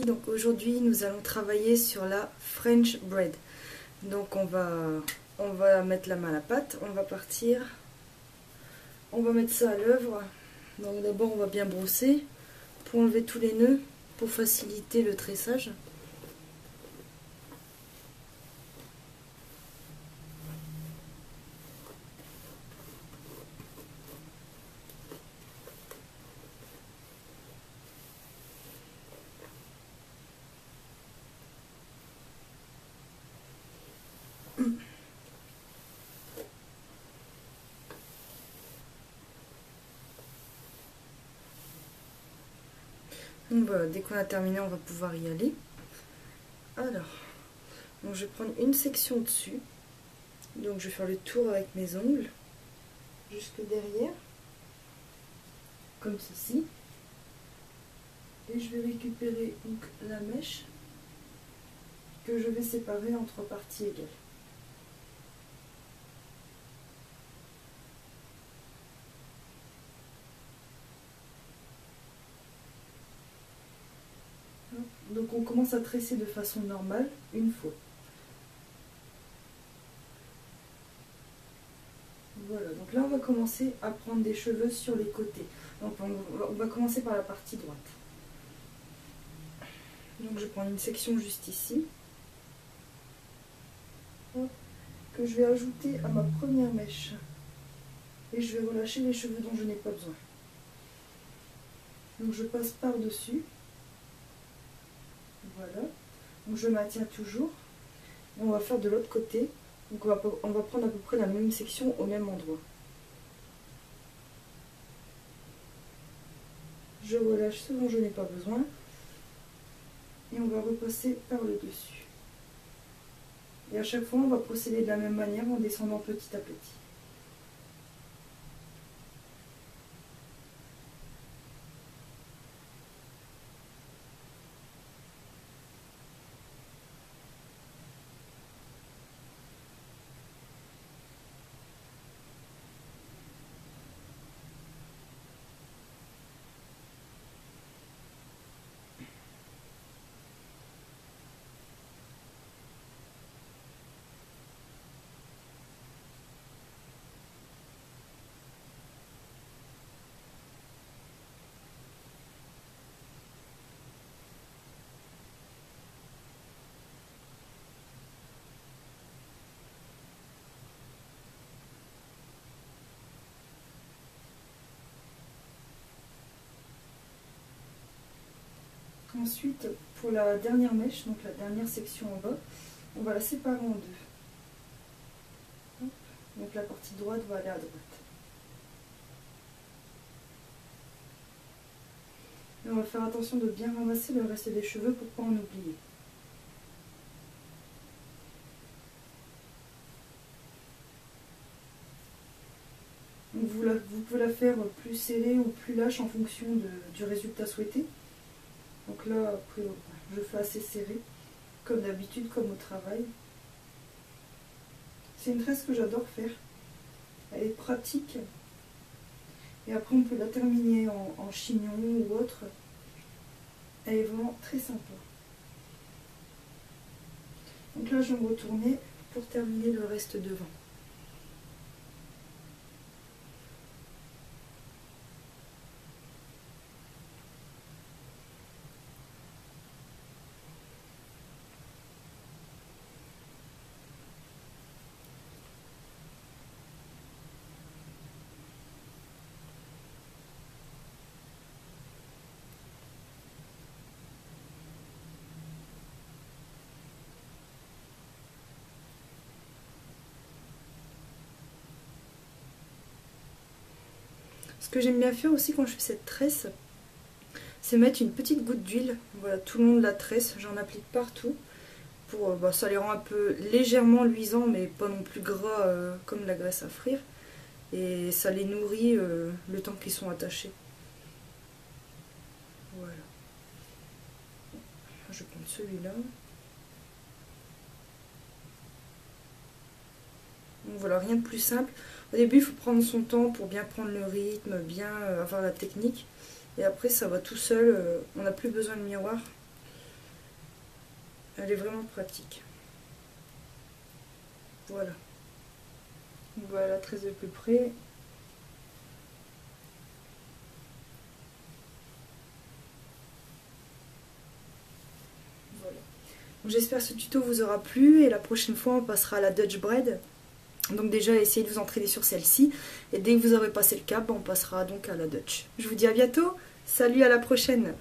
Donc aujourd'hui nous allons travailler sur la French braid. Donc on va mettre la main à la pâte, on va partir, on va mettre ça à l'œuvre. Donc d'abord on va bien brosser pour enlever tous les nœuds, pour faciliter le tressage. Donc voilà, dès qu'on a terminé, on va pouvoir y aller. Alors, donc je vais prendre une section dessus. Donc je vais faire le tour avec mes ongles jusque derrière, comme ceci. Et je vais récupérer donc la mèche que je vais séparer en 3 parties égales. Donc on commence à tresser de façon normale une fois. Voilà, donc là on va commencer à prendre des cheveux sur les côtés. Donc on va commencer par la partie droite. Donc je prends une section juste ici, que je vais ajouter à ma première mèche. Et je vais relâcher les cheveux dont je n'ai pas besoin. Donc je passe par-dessus. Voilà. Donc je maintiens toujours. Et on va faire de l'autre côté. Donc on va prendre à peu près la même section au même endroit. Je relâche ce dont je n'ai pas besoin. Et on va repasser par le dessus. Et à chaque fois, on va procéder de la même manière en descendant petit à petit. Ensuite, pour la dernière mèche, donc la dernière section en bas, on va la séparer en deux. Donc la partie droite va aller à droite. Et on va faire attention de bien ramasser le reste des cheveux pour ne pas en oublier. Donc vous pouvez la faire plus serrée ou plus lâche en fonction du résultat souhaité. Donc là, après, je fais assez serré, comme d'habitude, comme au travail. C'est une tresse que j'adore faire. Elle est pratique. Et après, on peut la terminer en chignon ou autre. Elle est vraiment très sympa. Donc là, je vais me retourner pour terminer le reste devant. Ce que j'aime bien faire aussi quand je fais cette tresse, c'est mettre une petite goutte d'huile. Voilà, tout le long de la tresse, j'en applique partout. Ça les rend un peu légèrement luisants, mais pas non plus gras comme la graisse à frire. Et ça les nourrit le temps qu'ils sont attachés. Voilà. Je vais prendre celui-là. Donc voilà, rien de plus simple. Au début, il faut prendre son temps pour bien prendre le rythme, bien avoir la technique. Et après, ça va tout seul. On n'a plus besoin de miroir. Elle est vraiment pratique. Voilà. Voilà, très de plus près. Voilà. J'espère que ce tuto vous aura plu et la prochaine fois on passera à la Dutch Braid. Donc déjà essayez de vous entraîner sur celle-ci et dès que vous aurez passé le cap, on passera donc à la Dutch. Je vous dis à bientôt, salut, à la prochaine.